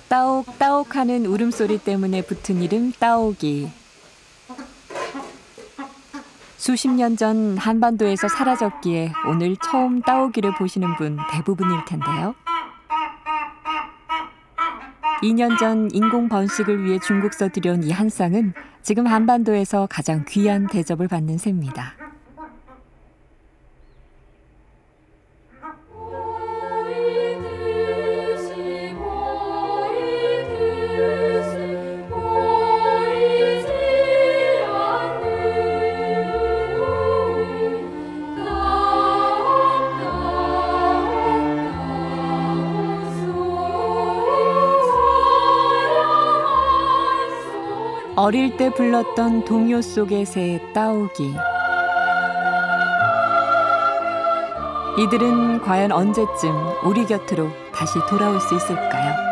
따옥따옥하는 울음소리 때문에 붙은 이름 따옥이. 수십 년 전 한반도에서 사라졌기에 오늘 처음 따오기를 보시는 분 대부분일 텐데요. 2년 전 인공 번식을 위해 중국서 들여온 이 한 쌍은 지금 한반도에서 가장 귀한 대접을 받는 새입니다. 어릴 때 불렀던 동요 속의 새 따오기. 이들은 과연 언제쯤 우리 곁으로 다시 돌아올 수 있을까요?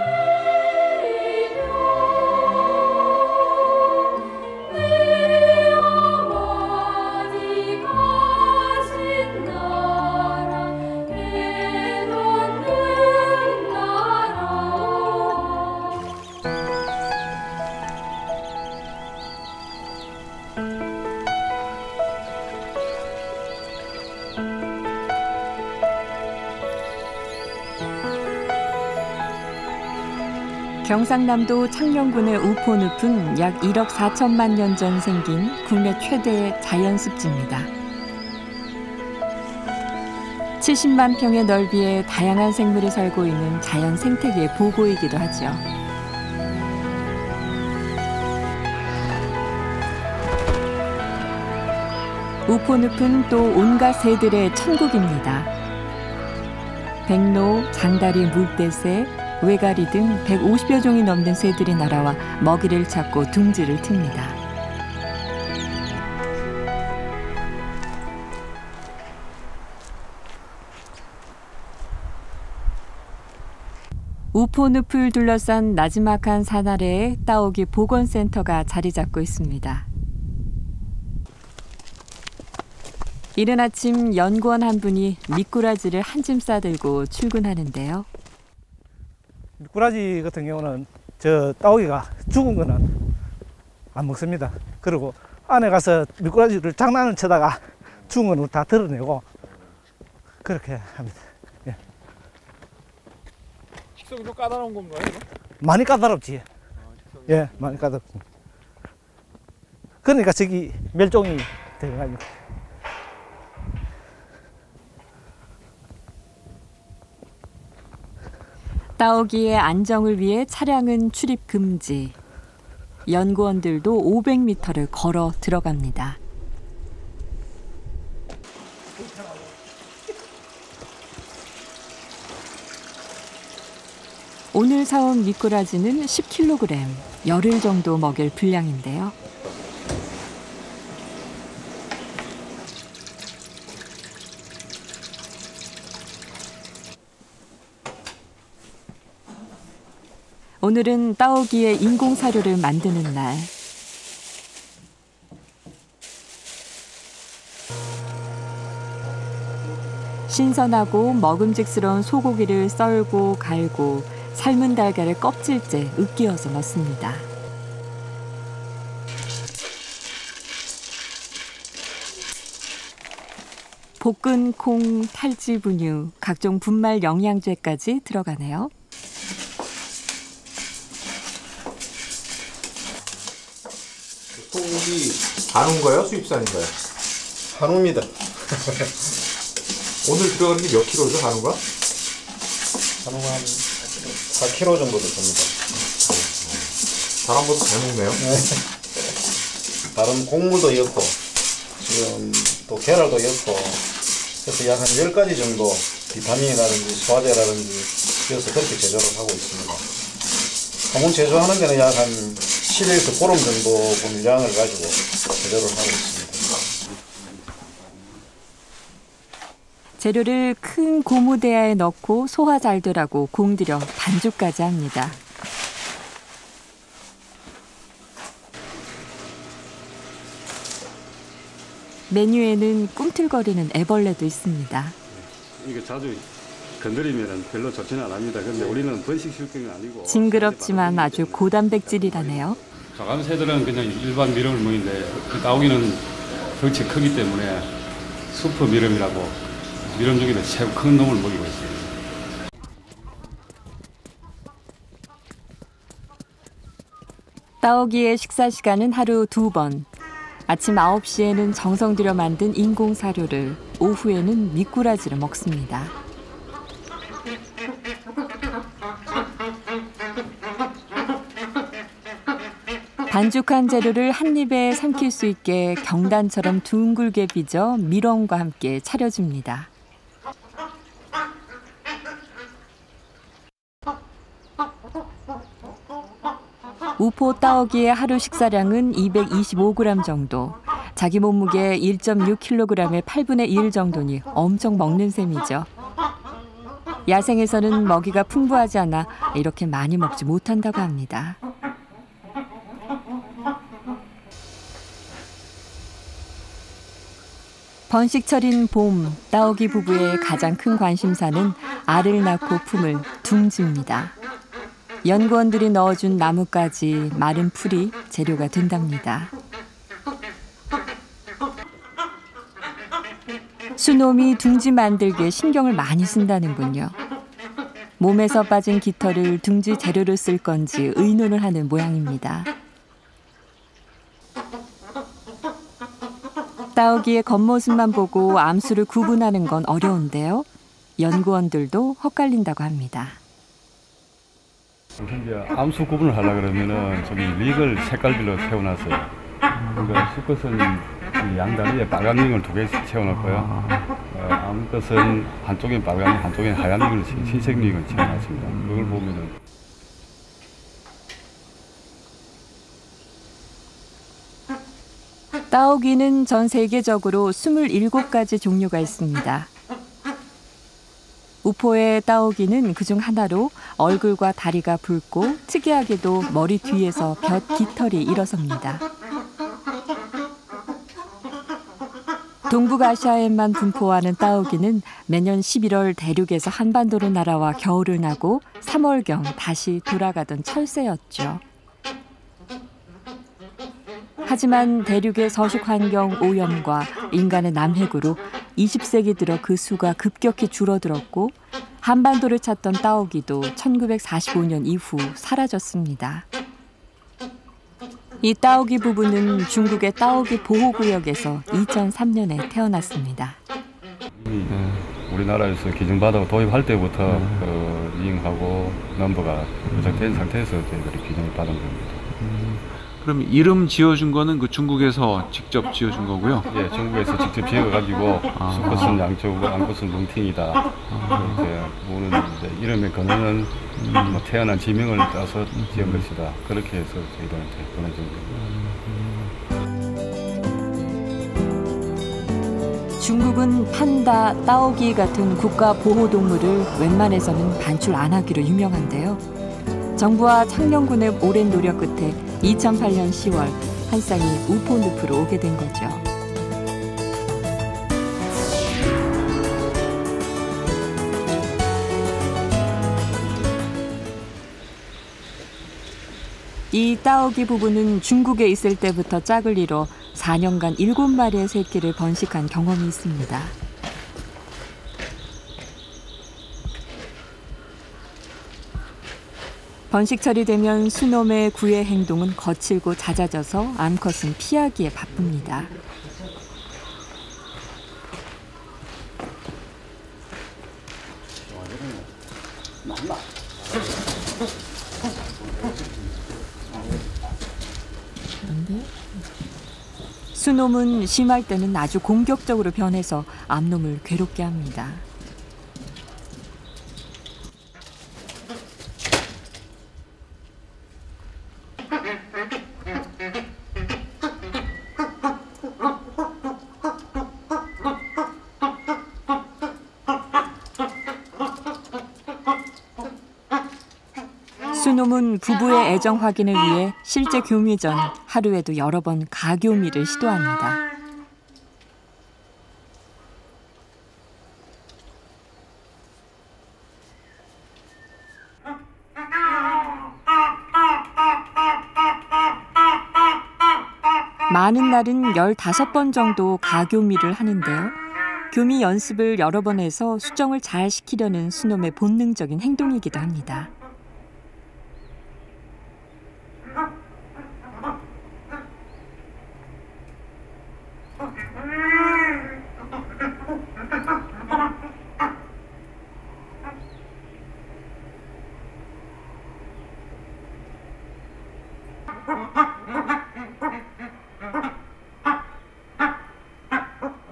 경상남도 창녕군의 우포늪은 약 1억 4천만 년 전 생긴 국내 최대의 자연습지입니다. 70만 평의 넓이에 다양한 생물이 살고 있는 자연 생태계의 보고이기도 하죠. 우포늪은 또 온갖 새들의 천국입니다. 백로, 장다리, 물대새, 외가리 등 150여 종이 넘는 새들이 날아와 먹이를 찾고 둥지를 틉니다. 우포늪을 둘러싼 나지막한 산 아래에 따오기 보건센터가 자리 잡고 있습니다. 이른 아침 연구원 한 분이 미꾸라지를 한 짐 싸들고 출근하는데요. 미꾸라지 같은 경우는 저 따오기가 죽은 거는 안 먹습니다. 그리고 안에 가서 미꾸라지를 장난을 치다가 죽은 거는 다 드러내고 그렇게 합니다. 예. 식성이 좀 까다로운 건가요? 이거? 많이 까다롭지. 예, 많이 까다롭습니다. 그러니까 저기 멸종이 되거든요. 따오기의 안정을 위해 차량은 출입 금지. 연구원들도 500m를 걸어 들어갑니다. 오늘 사온 미꾸라지는 10kg, 열흘 정도 먹일 분량인데요. 오늘은 따오기의 인공사료를 만드는 날. 신선하고 먹음직스러운 소고기를 썰고 갈고 삶은 달걀을 껍질째 으깨어서 넣습니다. 볶은 콩, 탈지 분유, 각종 분말 영양제까지 들어가네요. 소고기 한우인가요? 수입산인가요? 한우입니다. 오늘 들어가는 게 몇 킬로죠, 한우가? 한우가 한 4kg 정도 됩니다. 사람보다 잘 먹네요. 다른 곡물도 넣고 지금 또 계란도 넣고 그래서 약 한 10가지 정도 비타민이라든지 소화제라든지 그래서 그렇게 제조를 하고 있습니다. 한우 제조하는 데는 약 한 7일에서 보름 정도 분량을 가지고 제조를 하고 있습니다. 재료를 큰 고무대야에 넣고 소화 잘 되라고 공들여 반죽까지 합니다. 메뉴에는 꿈틀거리는 애벌레도 있습니다. 이게 자주 건드리면 별로 좋지는 않습니다. 그런데 우리는 번식 실경이 아니고. 징그럽지만 아주 고단백질이라네요. 저감새들은 그냥 일반 미름을 먹는데 그 따오기는 덩치 크기 때문에 수프 미름이라고 미름 중에도 최고 큰 놈을 먹이고 있어요. 따오기의 식사 시간은 하루 2번. 아침 9시에는 정성 들여 만든 인공 사료를, 오후에는 미꾸라지를 먹습니다. 반죽한 재료를 한 입에 삼킬 수 있게 경단처럼 둥글게 빚어 미럼과 함께 차려줍니다. 우포 따오기의 하루 식사량은 225g 정도. 자기 몸무게 1.6kg의 8분의 1 정도니 엄청 먹는 셈이죠. 야생에서는 먹이가 풍부하지 않아 이렇게 많이 먹지 못한다고 합니다. 번식철인 봄, 따오기 부부의 가장 큰 관심사는 알을 낳고 품을 둥지입니다. 연구원들이 넣어준 나뭇가지, 마른 풀이 재료가 된답니다. 수놈이 둥지 만들기에 신경을 많이 쓴다는군요. 몸에서 빠진 깃털을 둥지 재료로 쓸 건지 의논을 하는 모양입니다. 따오기의 겉모습만 보고 암수를 구분하는 건 어려운데요. 연구원들도 헛갈린다고 합니다. 이제 암수 구분을 하려고 그러면은 저기 릭을 색깔별로 세워놨어요. 그러니까 수컷은 양다리에 빨간 링을 2개씩 채워놨고요. 암컷은 한쪽엔 빨간 링, 한쪽엔 하얀 링을 흰색 링을 채워놨습니다. 그걸 보면은 따오기는 전 세계적으로 27가지 종류가 있습니다. 우포의 따오기는 그중 하나로 얼굴과 다리가 붉고 특이하게도 머리 뒤에서 볕 깃털이 일어섭니다. 동북아시아에만 분포하는 따오기는 매년 11월 대륙에서 한반도로 날아와 겨울을 나고 3월경 다시 돌아가던 철새였죠. 하지만 대륙의 서식 환경 오염과 인간의 남획으로 20세기 들어 그 수가 급격히 줄어들었고 한반도를 찾던 따오기도 1945년 이후 사라졌습니다. 이 따오기 부부는 중국의 따오기 보호구역에서 2003년에 태어났습니다. 우리나라에서 기증받아 도입할 때부터 링하고 넘버가 부착된 상태에서 저희들이 기증을 받은 겁니다. 그럼 이름 지어준 거는 그 중국에서 직접 지어준 거고요? 예, 중국에서 직접 지어가지고 수컷은 양초고 암컷은 뭉팅이다. 이렇게 보는 이제 이름의 근원은 뭐 태어난 지명을 따서 지은 것이다. 그렇게 해서 저희들한테 보내준 겁니다. 중국은 판다, 따오기 같은 국가 보호동물을 웬만해서는 반출 안 하기로 유명한데요. 정부와 창녕군의 오랜 노력 끝에 2008년 10월 한 쌍이 우포늪으로 오게 된 거죠. 이 따오기 부부는 중국에 있을 때부터 짝을 이뤄 4년간 7마리의 새끼를 번식한 경험이 있습니다. 번식철이 되면 수놈의 구애 행동은 거칠고 잦아져서 암컷은 피하기에 바쁩니다. 수놈은 심할 때는 아주 공격적으로 변해서 암놈을 괴롭게 합니다. 수놈은 부부의 애정 확인을 위해 실제 교미 전 하루에도 여러 번 가교미를 시도합니다. 많은 날은 15번 정도 가교미를 하는데요. 교미 연습을 여러 번 해서 수정을 잘 시키려는 수놈의 본능적인 행동이기도 합니다.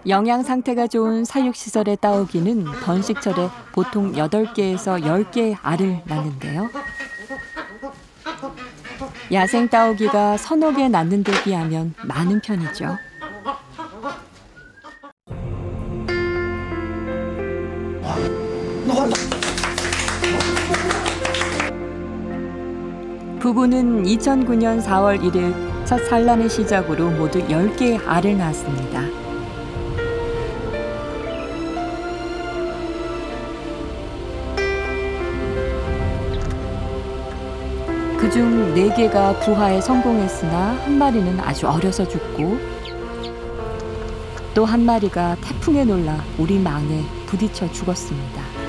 영양 상태가 좋은 사육시설의 따오기는 번식철에 보통 8개에서 10개의 알을 낳는데요. 야생 따오기가 서너 개 낳는 데 비하면 많은 편이죠. 부부는 2009년 4월 1일 첫 산란의 시작으로 모두 10개의 알을 낳았습니다. 그중 4개가 부화에 성공했으나 한 마리는 아주 어려서 죽고 또 한 마리가 태풍에 놀라 우리 망에 부딪혀 죽었습니다.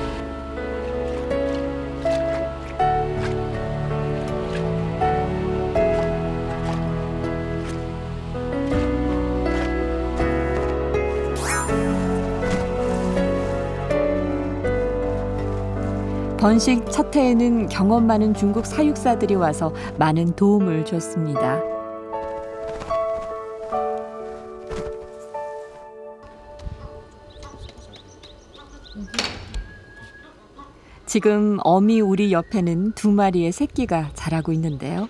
번식 첫 해에는 경험 많은 중국 사육사들이 와서 많은 도움을 줬습니다. 지금 어미 우리 옆에는 2마리의 새끼가 자라고 있는데요.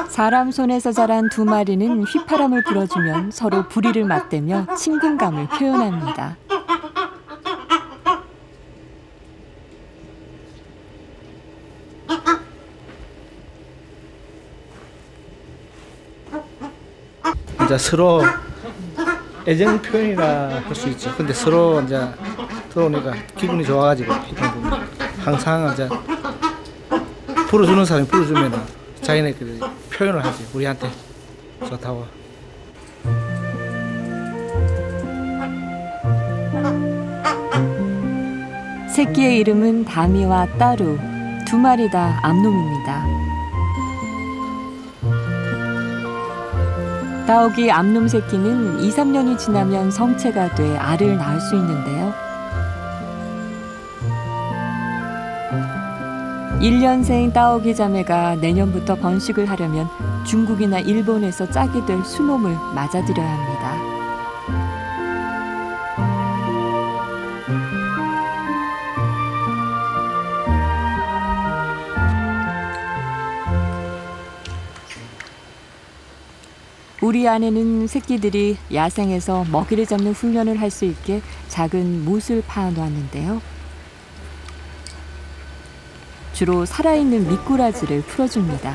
사람 손에서 자란 2마리는 휘파람을 불어주면 서로 부리를 맞대며 친근감을 표현합니다. 이제 서로 애정 표현이라 할 수 있죠. 근데 서로 이제 들어오니까 기분이 좋아가지고 항상 이제 불어주는 사람이 불어주면은 자기네끼리 표현을 하지. 우리한테 좋다고. 새끼의 이름은 다미와 따루, 2마리 다 암놈입니다. 따오기 암놈 새끼는 2, 3년이 지나면 성체가 돼 알을 낳을 수 있는데요. 1년생 따오기 자매가 내년부터 번식을 하려면 중국이나 일본에서 짝이 될 수놈을 맞아들여야 합니다. 우리 아내는 새끼들이 야생에서 먹이를 잡는 훈련을 할 수 있게 작은 못을 파놓았는데요. 주로 살아있는 미꾸라지를 풀어줍니다.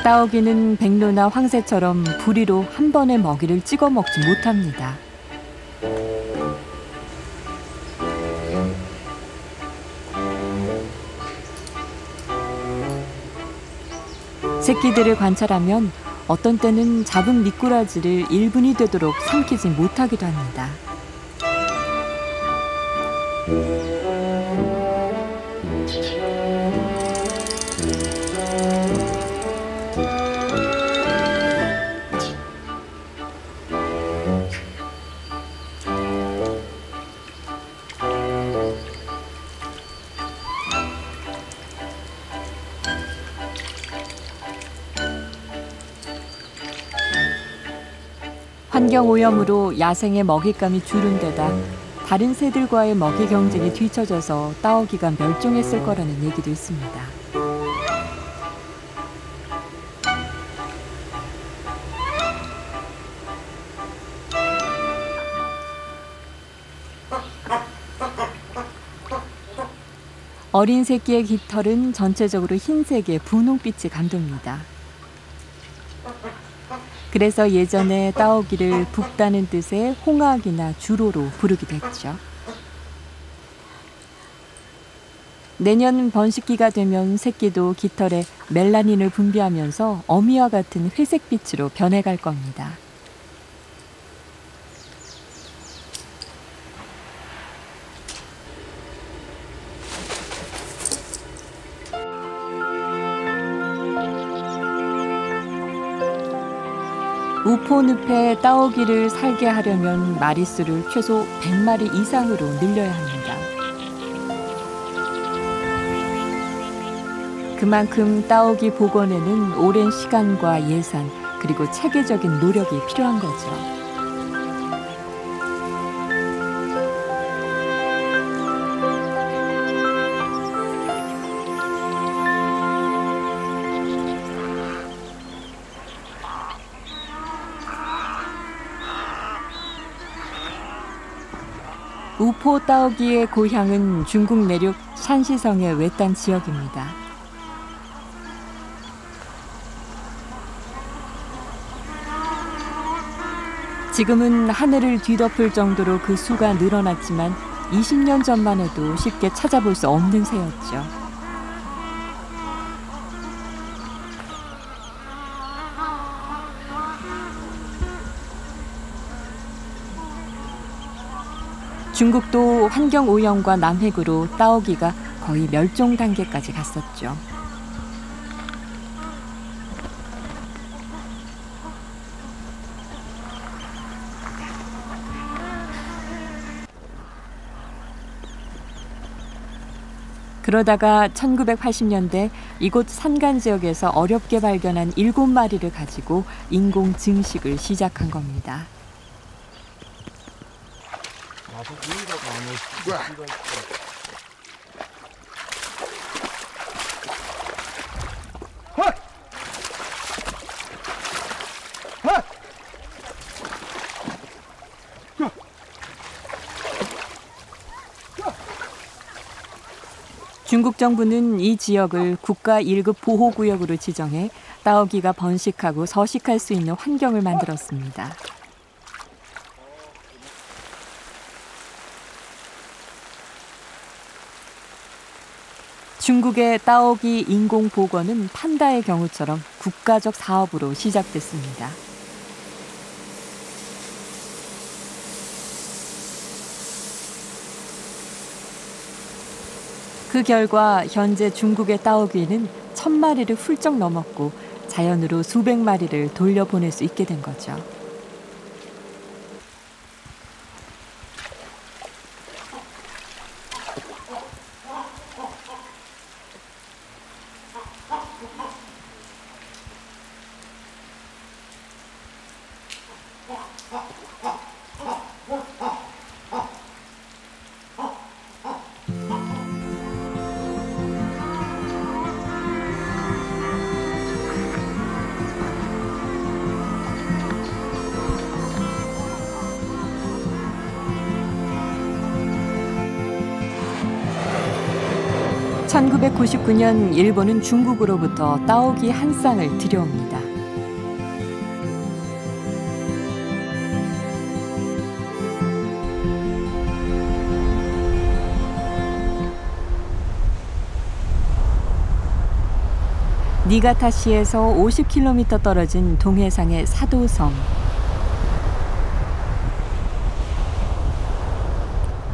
따오기는 백로나 황새처럼 부리로 한 번에 먹이를 찍어 먹지 못합니다. 새끼들을 관찰하면 어떤 때는 잡은 미꾸라지를 1분이 되도록 삼키지 못하기도 합니다. 환경오염으로 야생의 먹잇감이 줄은 데다 다른 새들과의 먹이 경쟁이 뒤처져서 따오기가 멸종했을 거라는 얘기도 있습니다. 어린 새끼의 깃털은 전체적으로 흰색의 분홍빛이 감돕니다. 그래서 예전에 따오기를 붓다는 뜻의 홍학이나 주로로 부르기도 했죠. 내년 번식기가 되면 새끼도 깃털에 멜라닌을 분비하면서 어미와 같은 회색빛으로 변해갈 겁니다. 우포늪에 따오기를 살게 하려면 마리수를 최소 100마리 이상으로 늘려야 합니다. 그만큼 따오기 복원에는 오랜 시간과 예산, 그리고 체계적인 노력이 필요한 거죠. 우포 따오기의 고향은 중국 내륙 샨시성의 외딴 지역입니다. 지금은 하늘을 뒤덮을 정도로 그 수가 늘어났지만 20년 전만 해도 쉽게 찾아볼 수 없는 새였죠. 중국도 환경오염과 남획으로 따오기가 거의 멸종 단계까지 갔었죠. 그러다가 1980년대 이곳 산간 지역에서 어렵게 발견한 7마리를 가지고 인공 증식을 시작한 겁니다. 중국 정부는 이 지역을 국가 1급 보호구역으로 지정해 따오기가 번식하고 서식할 수 있는 환경을 만들었습니다. 중국의 따오기 인공 복원은 판다의 경우처럼 국가적 사업으로 시작됐습니다. 그 결과 현재 중국의 따오기는 1000마리를 훌쩍 넘었고 자연으로 수백 마리를 돌려보낼 수 있게 된 거죠. (1999년) 일본은 중국으로부터 따오기 한 쌍을 들여옵니다. 니가타시에서 50km 떨어진 동해상의 사도섬.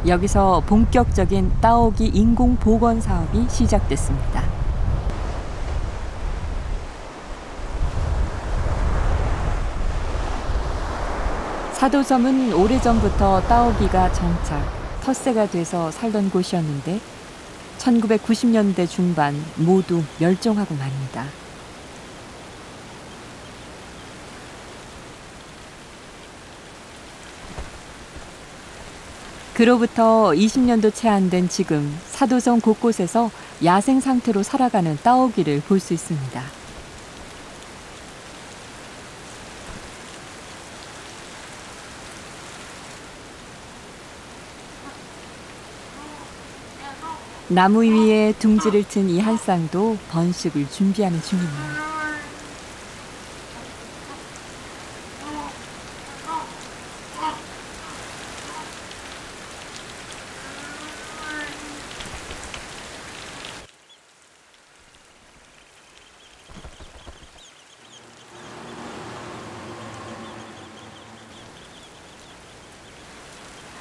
여기서 본격적인 따오기 인공 복원 사업이 시작됐습니다. 사도섬은 오래전부터 따오기가 정착, 텃세가 돼서 살던 곳이었는데 1990년대 중반 모두 멸종하고 맙니다. 그로부터 20년도 채 안 된 지금 사도섬 곳곳에서 야생 상태로 살아가는 따오기를 볼 수 있습니다. 나무 위에 둥지를 튼 이 한 쌍도 번식을 준비하는 중입니다.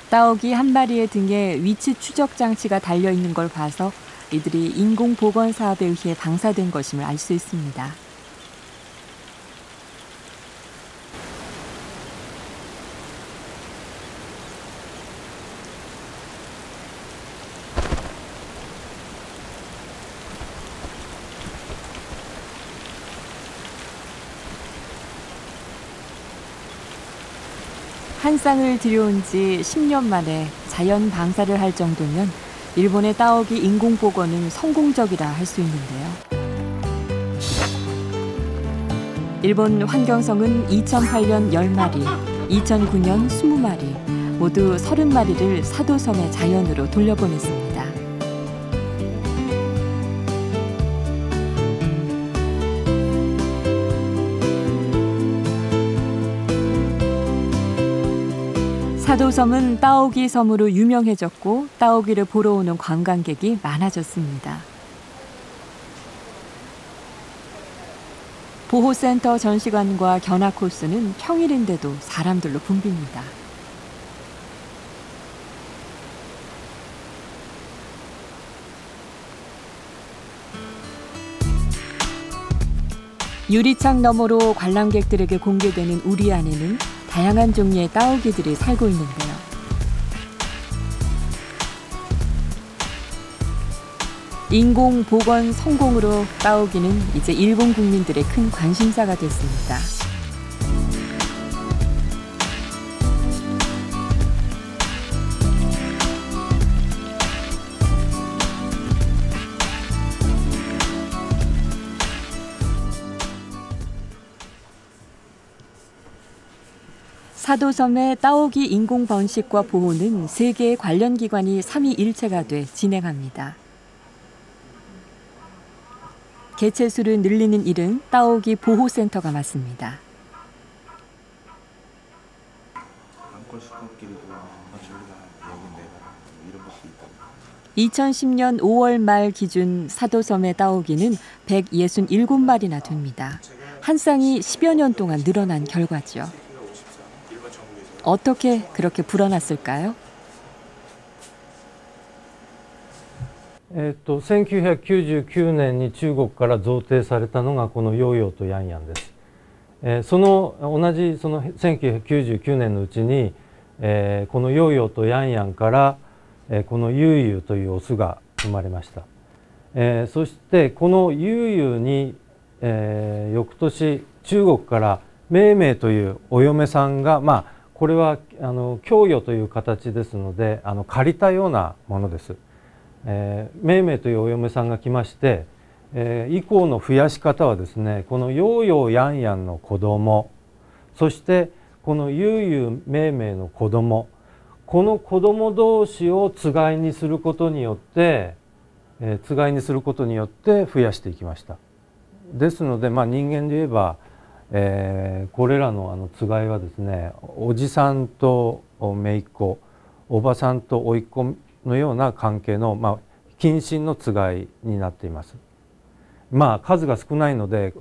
따오기 한 마리의 등에 위치 추적 장치가 달려 있는 걸 봐서 이들이 인공 복원 사업에 의해 방사된 것임을 알 수 있습니다. 한 쌍을 들여온 지 10년 만에 자연 방사를 할 정도면 일본의 따오기 인공 복원은 성공적이라 할 수 있는데요. 일본 환경성은 2008년 10마리, 2009년 20마리, 모두 30마리를 사도섬의 자연으로 돌려보냈습니다. 사도섬은 따오기 섬으로 유명해졌고 따오기를 보러 오는 관광객이 많아졌습니다. 보호센터 전시관과 견학 코스는 평일인데도 사람들로 붐빕니다. 유리창 너머로 관람객들에게 공개되는 우리 안에는 다양한 종류의 따오기들이 살고 있는데요. 인공 복원 성공으로 따오기는 이제 일본 국민들의 큰 관심사가 됐습니다. 사도섬의 따오기 인공 번식과 보호는 세 개의 관련 기관이 삼위일체가 돼 진행합니다. 개체수를 늘리는 일은 따오기 보호센터가 맡습니다. 2010년 5월 말 기준 사도섬의 따오기는 167마리나 됩니다. 한 쌍이 10여 년 동안 늘어난 결과죠. 어떻게 그렇게 불어났을까요? 1999年に中国から贈呈されたのがこのヨーヨーとヤンヤンです。同じ1999年のうちに、このヨーヨーとヤンヤンから、このユーユーというオスが生まれました。そしてこのユーユーに、翌年中国からメイメイというお嫁さんが、これは供与という形ですので借りたようなものです。メイメイというお嫁さんが来まして、以降の増やし方はですね、このヨーヨーヤンヤンの子供、そしてこのユーユーメイメイの子供、この子供同士をつがいにすることによって、増やしていきました。ですので、人間で言えば、これらのつがいはですね、おじさんと姪っ子、おばさんと甥っ子のような関係の、近親のつがいになっています。数が少ないので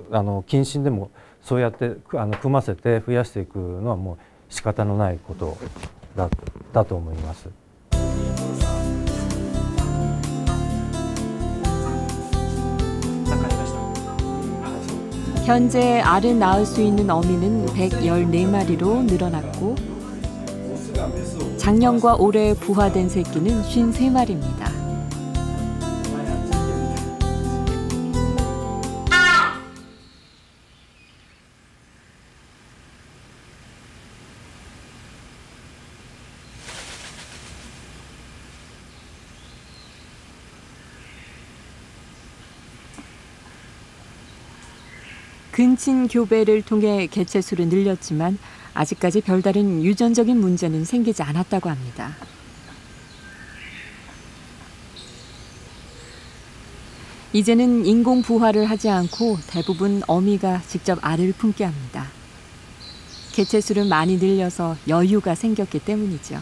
近親でもそうやって組ませて増やしていくのはもう仕方のないことだと思います。 현재 알을 낳을 수 있는 어미는 114마리로 늘어났고 작년과 올해 부화된 새끼는 53마리입니다. 근친 교배를 통해 개체수를 늘렸지만 아직까지 별다른 유전적인 문제는 생기지 않았다고 합니다. 이제는 인공 부화를 하지 않고 대부분 어미가 직접 알을 품게 합니다. 개체수를 많이 늘려서 여유가 생겼기 때문이죠.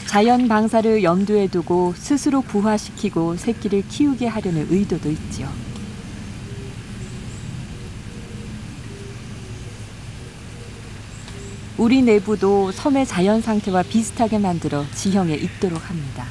자연 방사를 염두에 두고 스스로 부화시키고 새끼를 키우게 하려는 의도도 있죠. 우리 내부도 섬의 자연 상태와 비슷하게 만들어 지형에 있도록 합니다.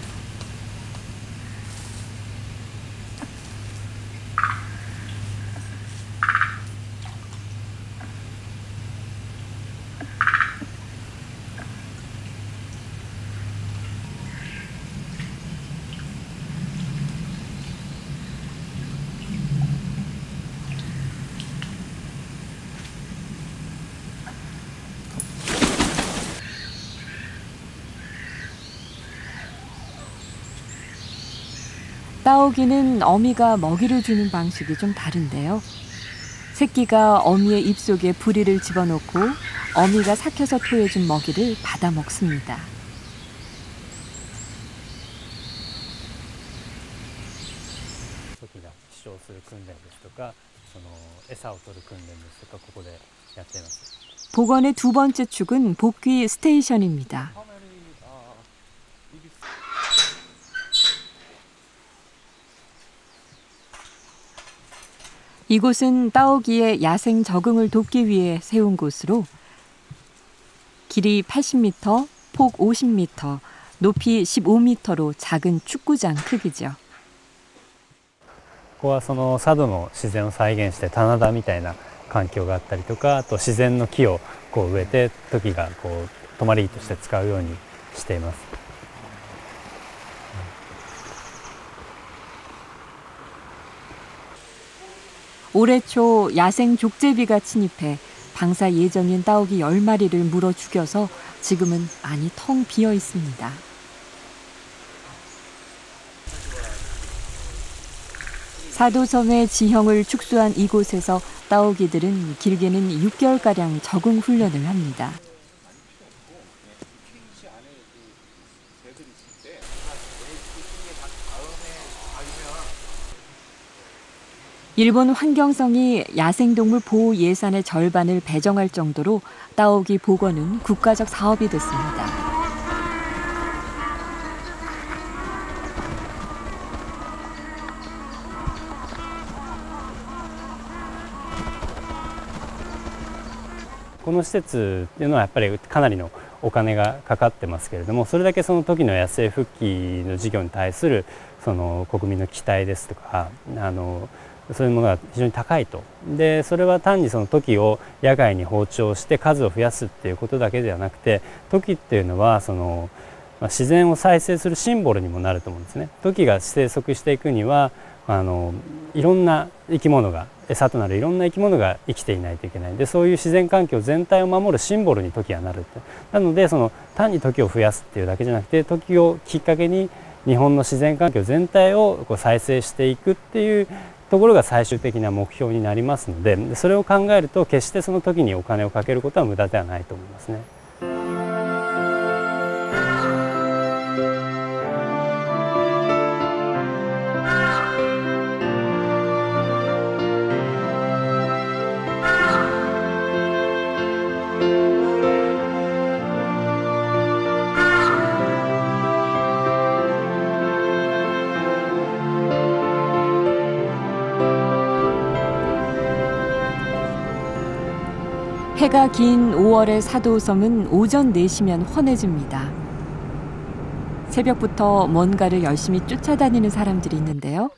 따오기는 어미가 먹이를 주는 방식이 좀 다른데요. 새끼가 어미의 입속에 부리를 집어넣고 어미가 삭혀서 토해준 먹이를 받아 먹습니다. 복원의 두 번째 축은 복귀 스테이션입니다. 이곳은 따오기의 야생 적응을 돕기 위해 세운 곳으로 길이 80m, 폭 50m, 높이 15m로 작은 축구장 크기죠. ここはその佐渡の自然を再現して棚田みたいな環境があったりとか、あと自然の木をこう植えてトキがこう泊まり木として使うようにしています。 올해 초 야생 족제비가 침입해 방사 예정인 따오기 10마리를 물어 죽여서 지금은 안이 텅 비어 있습니다. 사도섬의 지형을 축소한 이곳에서 따오기들은 길게는 6개월가량 적응 훈련을 합니다. 일본 환경성이 야생동물 보호 예산의 절반을 배정할 정도로 따오기 복원은 국가적 사업이 됐습니다.この施設っていうのはやっぱりかなりのお金がかかってますけれども、それだけその時の野生復帰の事業に対するその国民の期待ですとか、そういうものが非常に高いと。でそれは単にそのトキを野外に放鳥して数を増やすっていうことだけではなくて、トキっていうのはその、自然を再生するシンボルにもなると思うんですね。トキが生息していくにはいろんな生き物が餌となるいろんな生き物が生きていないといけない。でそういう自然環境全体を守るシンボルにトキがなるって。なのでその単にトキを増やすっていうだけじゃなくて、トキをきっかけに日本の自然環境全体をこう再生していくっていうところが最終的な目標になりますので、それを考えると決してその時にお金をかけることは無駄ではないと思いますね。해가 긴 5월의 사도섬은 오전 4시면 환해집니다. 새벽부터 뭔가를 열심히 쫓아다니는 사람들이 있는데요.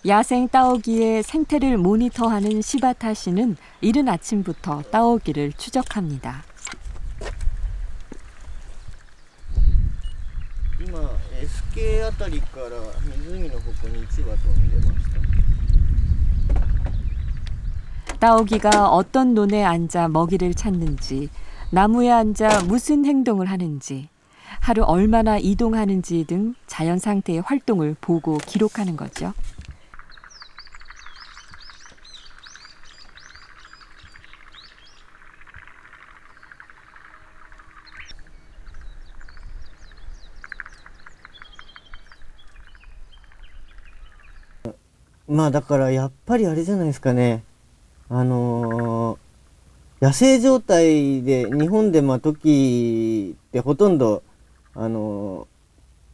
야생 따오기의 생태를 모니터하는 시바타 씨는 이른 아침부터 따오기를 추적합니다. 今 SK あたりから湖の方向に1羽飛んでました。 따오기가 어떤 논에 앉아 먹이를 찾는지, 나무에 앉아 무슨 행동을 하는지, 하루 얼마나 이동하는지 등 자연 상태의 활동을 보고 기록하는 거죠.まあだからやっぱりあれじゃないですかね。野生状態で日本でトキってほとんど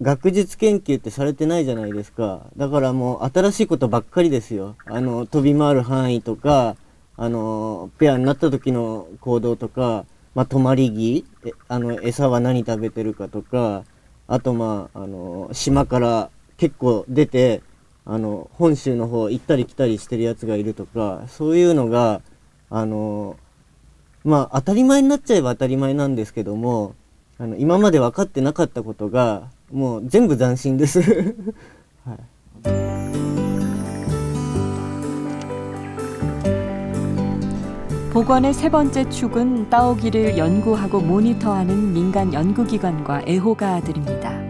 学術研究ってされてないじゃないですか。だからもう新しいことばっかりですよ。飛び回る範囲とか、ペアになった時の行動とか、止まり木、餌は何食べてるかとか、あと島から結構出て、本州の方行ったり来たりしてるやつがいるとか、そういうのが、当たり前になっちゃえば当たり前なんですけども、今まで分かってなかったことが、もう全部斬新です。はい。 복원의 세 번째 축은 따오기를 연구하고 모니터하는 민간 연구기관과 애호가들입니다.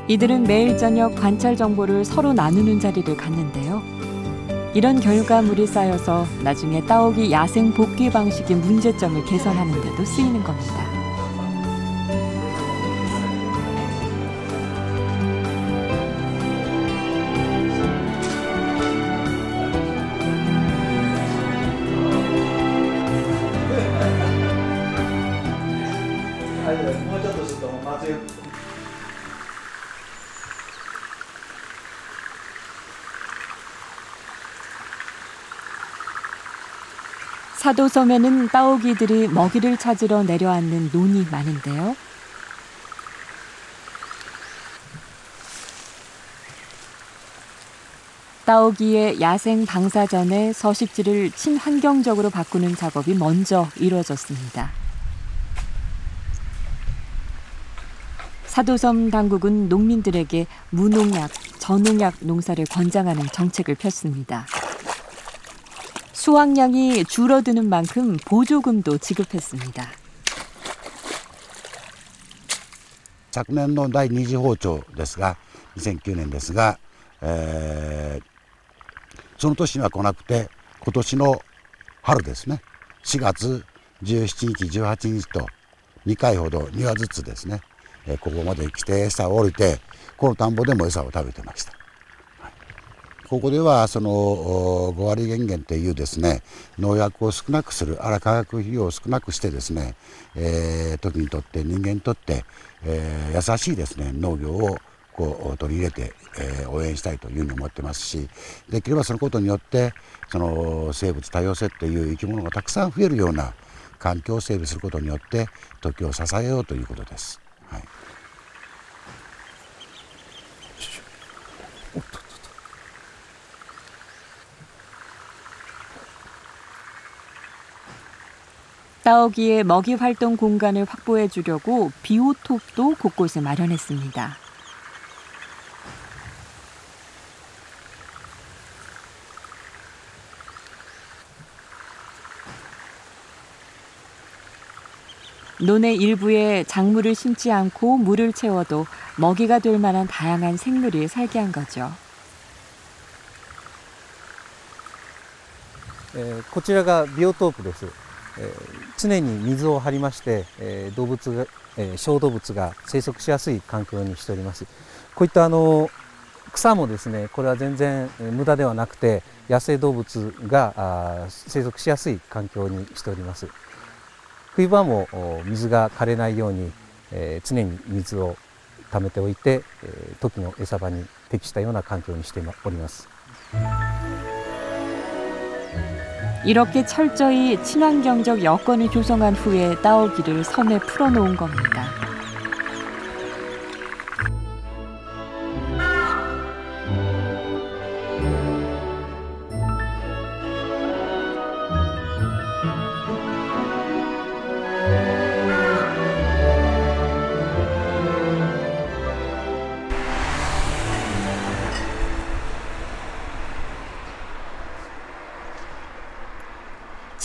이들은 매일 저녁 관찰 정보를 서로 나누는 자리를 갖는데요. 이런 결과물이 쌓여서 나중에 따오기 야생 복귀 방식의 문제점을 개선하는 데도 쓰이는 겁니다. 사도섬에는 따오기들이 먹이를 찾으러 내려앉는 논이 많은데요. 따오기의 야생 방사 전에 서식지를 친환경적으로 바꾸는 작업이 먼저 이루어졌습니다. 사도섬 당국은 농민들에게 무농약, 저농약 농사를 권장하는 정책을 폈습니다. 수확량이 줄어드는 만큼 보조금도 지급했습니다. 昨年の第二次放鳥ですが、2009年ですが、その年には来なくて、今年の春ですね、4月17日、18日と2回ほど2羽ずつですね、ここまで来て餌を降りて、この田んぼでも餌を食べてました。ここではその5割減減というですね、農薬を少なくする、化学肥料を少なくしてですね、時にとって人間にとって、優しいですね農業をこう取り入れて、応援したいというふうに思ってますし、できればそのことによってその生物多様性という生き物がたくさん増えるような環境を整備することによって時を支えようということです。はい。따오기의 먹이 활동 공간을 확보해 주려고 비오톱도 곳곳에 마련했습니다. 논의 일부에 작물을 심지 않고 물을 채워도 먹이가 될 만한 다양한 생물이 살게 한 거죠. こちらがビオトープです。常に水を張りまして、動物が、小動物が生息しやすい環境にしております。こういった草もですね、これは全然無駄ではなくて野生動物が生息しやすい環境にしております。冬場も水が枯れないように、常に水を溜めておいて、時の餌場に適したような環境にしております。 이렇게 철저히 친환경적 여건을 조성한 후에 따오기를 섬에 풀어놓은 겁니다.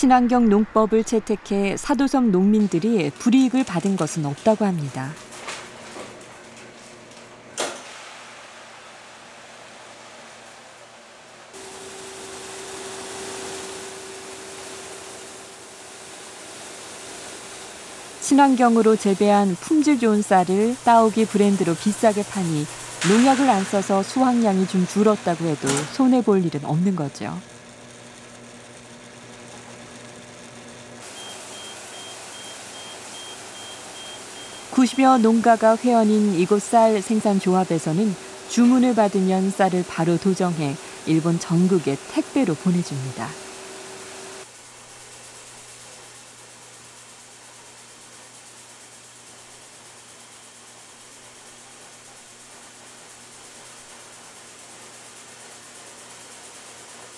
친환경 농법을 채택해 사도섬 농민들이 불이익을 받은 것은 없다고 합니다. 친환경으로 재배한 품질 좋은 쌀을 따오기 브랜드로 비싸게 파니 농약을 안 써서 수확량이 좀 줄었다고 해도 손해볼 일은 없는 거죠. (90여) 농가가 회원인 이곳 쌀 생산조합에서는 주문을 받으면 쌀을 바로 도정해 일본 전국에 택배로 보내줍니다.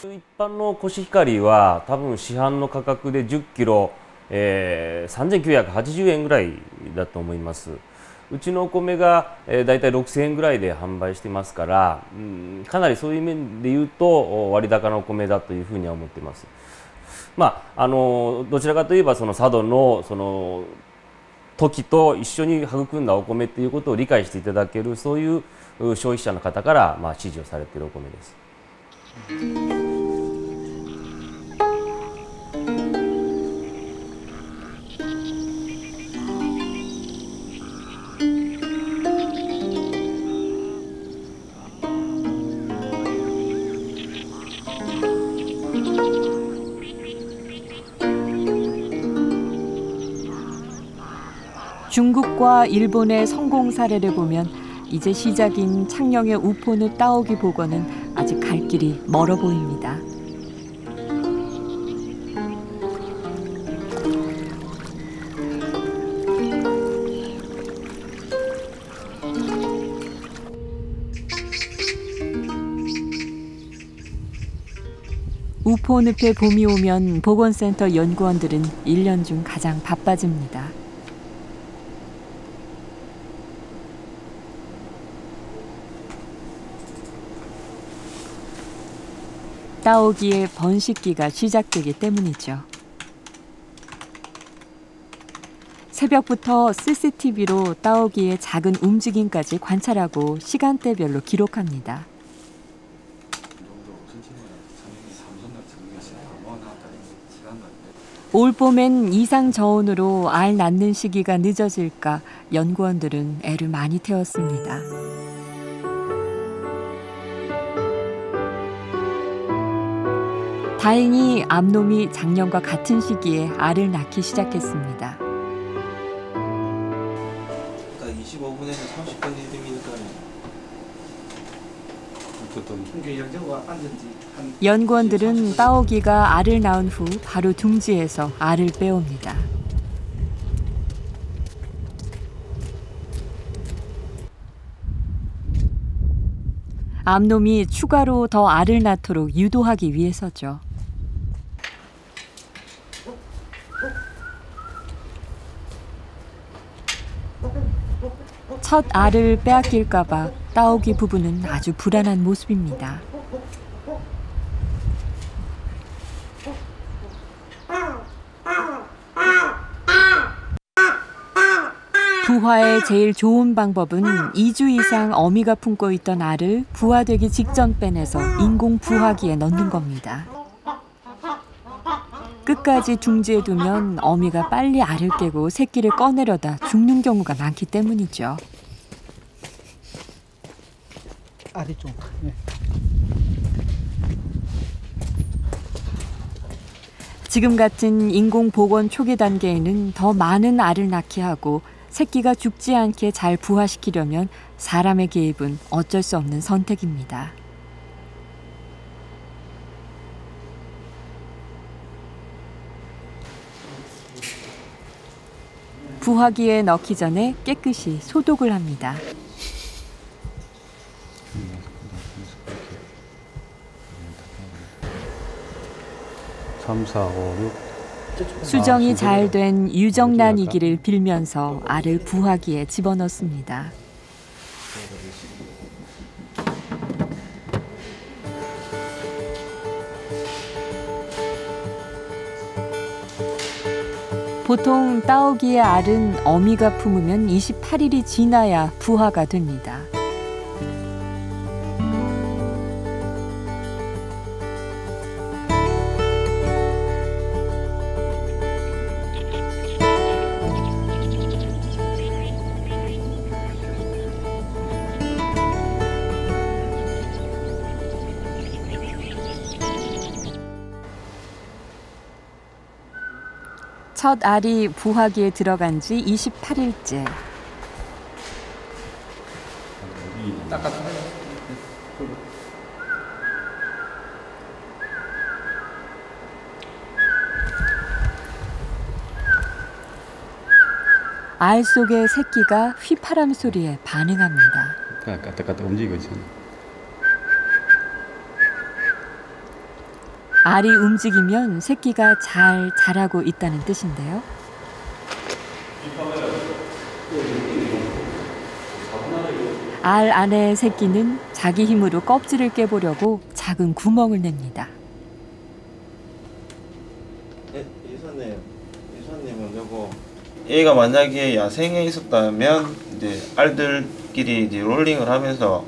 一般のコシヒカリは多分市販の価格で10キロ、3980円ぐらいだと思います。うちのお米が、だいたい6000円ぐらいで販売してますから、かなりそういう面で言うと割高なお米だというふうには思っています。どちらかといえばその佐渡のその時と一緒に育んだお米ということを理解していただける、そういう消費者の方から支持をされているお米です。중국과 일본의 성공 사례를 보면 이제 시작인 창녕의 우포늪 따오기 복원은 아직 갈 길이 멀어 보입니다. 우포늪에 봄이 오면 보건센터 연구원들은 1년 중 가장 바빠집니다. 따오기의 번식기가 시작되기 때문이죠. 새벽부터 CCTV로 따오기의 작은 움직임까지 관찰하고 시간대별로 기록합니다. 올봄엔 이상 저온으로 알 낳는 시기가 늦어질까 연구원들은 애를 많이 태웠습니다. 다행히 암놈이 작년과 같은 시기에 알을 낳기 시작했습니다. 25분에서 30분이 됩니까? 연구원들은 따오기가 알을 낳은 후 바로 둥지에서 알을 빼옵니다. 암놈이 추가로 더 알을 낳도록 유도하기 위해서죠. 첫 알을 빼앗길까 봐 따오기 부부는 아주 불안한 모습입니다. 부화의 제일 좋은 방법은 2주 이상 어미가 품고 있던 알을 부화되기 직전 빼내서 인공 부화기에 넣는 겁니다. 끝까지 둥지에 두면 어미가 빨리 알을 깨고 새끼를 꺼내려다 죽는 경우가 많기 때문이죠. 알이 좀 네. 지금 같은 인공 복원 초기 단계에는 더 많은 알을 낳게 하고 새끼가 죽지 않게 잘 부화시키려면 사람의 개입은 어쩔 수 없는 선택입니다. 부화기에 넣기 전에 깨끗이 소독을 합니다. 수정이 잘 된 유정란이기를 빌면서 알을 부화기에 집어넣습니다. 보통 따오기의 알은 어미가 품으면 28일이 지나야 부화가 됩니다. 첫 알이 부화기에 들어간 지 28일째. 알 속의 새끼가 휘파람 소리에 반응합니다. 까딱까딱 움직이고 있잖아요. 알이 움직이면 새끼가 잘 자라고 있다는 뜻인데요. 알 안의 새끼는 자기 힘으로 껍질을 깨보려고 작은 구멍을 냅니다. 이사님은 요거 얘가 만약에 야생에 있었다면 이제 알들끼리 이제 롤링을 하면서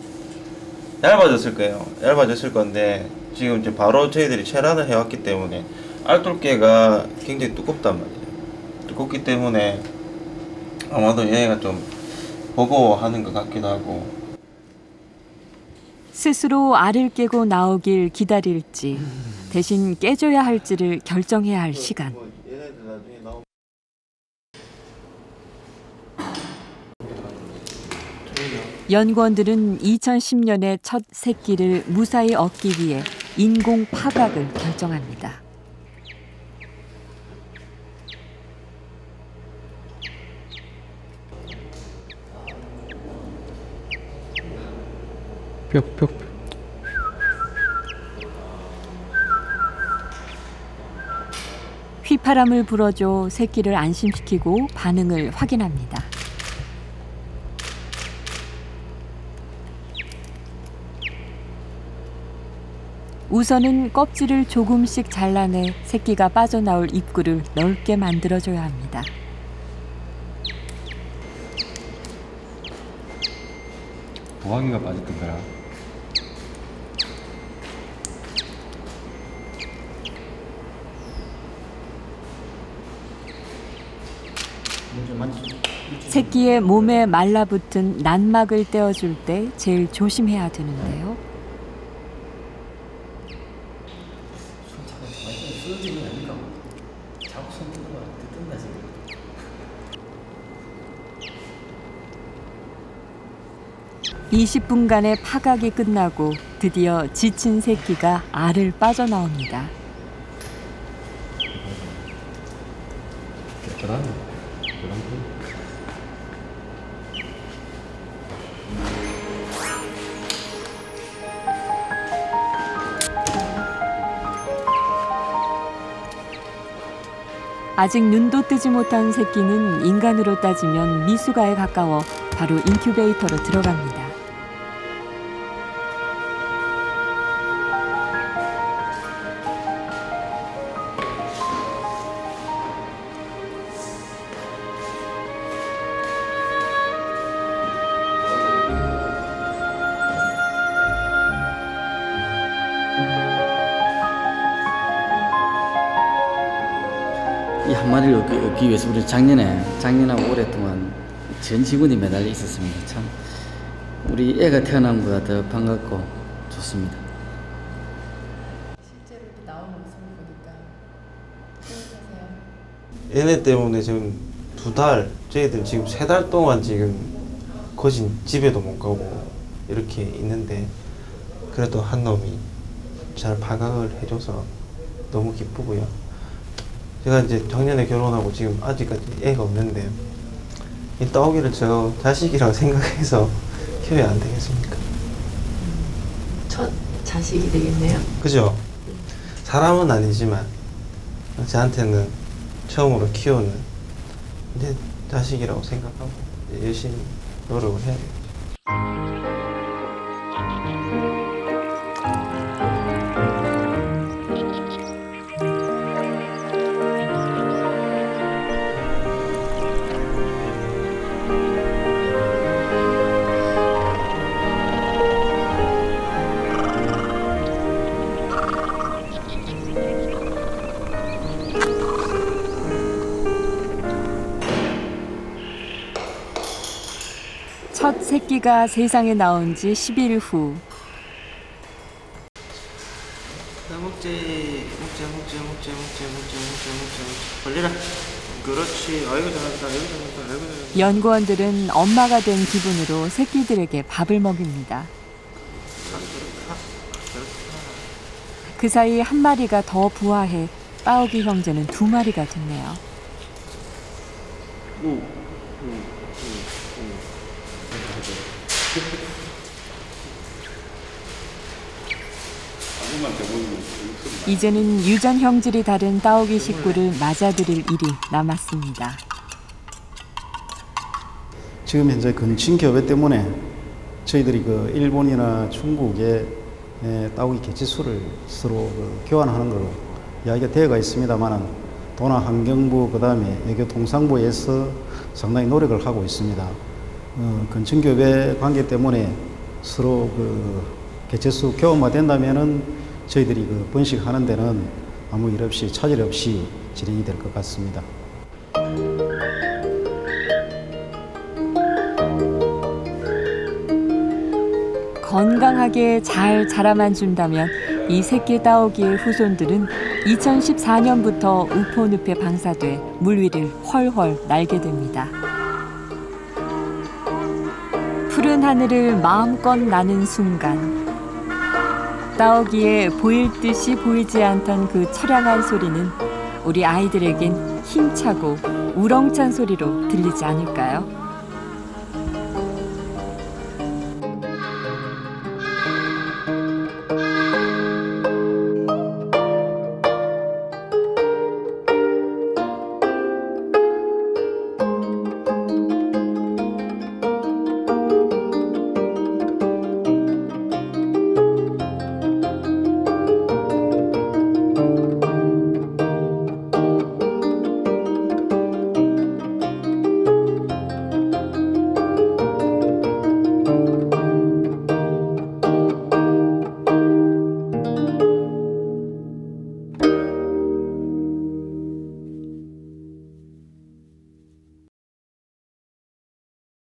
얇아졌을 거예요. 얇아졌을 건데 지금 이제 바로 저희들이 체란을 해왔기 때문에 알돌개가 굉장히 두껍단 말이에요. 두껍기 때문에 아마도 얘가 좀 버거워하는 것 같기도 하고. 스스로 알을 깨고 나오길 기다릴지 대신 깨줘야 할지를 결정해야 할 시간. 연구원들은 2010년에 첫 새끼를 무사히 얻기 위해 인공 파각을 결정합니다. 뿅뿅. 휘파람을 불어줘 새끼를 안심시키고 반응을 확인합니다. 우선은 껍질을 조금씩 잘라내 새끼가 빠져나올 입구를 넓게 만들어줘야 합니다. 부화기가 빠졌던 거라. 새끼의 몸에 말라붙은 난막을 떼어줄 때 제일 조심해야 되는데요. (20분간의) 파각이 끝나고 드디어 지친 새끼가 알을 빠져나옵니다. 아직 눈도 뜨지 못한 새끼는 인간으로 따지면 미숙아에 가까워 바로 인큐베이터로 들어갑니다. 이 한 마리를 얻기 위해서 우리 작년하고 오랫동안 전 지구에 매달려 있었습니다. 참 우리 애가 태어난 것보다 더 반갑고 좋습니다. 실제로 이렇게 나오는 모습을 보니까 뿌듯하세요? 얘네 때문에 지금 2달, 저희들 지금 3달 동안 지금 거진 집에도 못 가고 이렇게 있는데 그래도 한 놈이 잘 파각을 해줘서 너무 기쁘고요. 제가 이제 작년에 결혼하고 지금 아직까지 애가 없는데 이 따오기를 저 자식이라고 생각해서 키워야 안 되겠습니까? 첫 자식이 되겠네요. 그죠? 사람은 아니지만 저한테는 처음으로 키우는 이제 자식이라고 생각하고 열심히 노력을 해야겠죠. 첫 새끼가 세상에 나온 지 10일 후. 먹지. 벌리라. 그렇지. 아이고 잘한다. 연구원들은 엄마가 된 기분으로 새끼들에게 밥을 먹입니다. 그 사이 한 마리가 더 부화해 따오기 형제는 2마리가 됐네요. 이제는 유전 형질이 다른 따오기 식구를 맞아들일 일이 남았습니다. 지금 현재 근친 교배 때문에 저희들이 일본이나 중국의 따오기 개체수를 서로 교환하는 걸로 이야기가 되어가 있습니다만 도나 환경부 그다음에 외교통상부에서 상당히 노력을 하고 있습니다. 근친 교배 관계 때문에 서로 개체수 교환만 된다면은 저희들이 번식하는 데는 아무 일 없이 차질 없이 진행이 될 것 같습니다. 건강하게 잘 자라만 준다면 이 새끼 따오기의 후손들은 2014년부터 우포늪에 방사돼 물 위를 훨훨 날게 됩니다. 푸른 하늘을 마음껏 나는 순간 따오기에 보일 듯이 보이지 않던 그 처량한 소리는 우리 아이들에겐 힘차고 우렁찬 소리로 들리지 않을까요?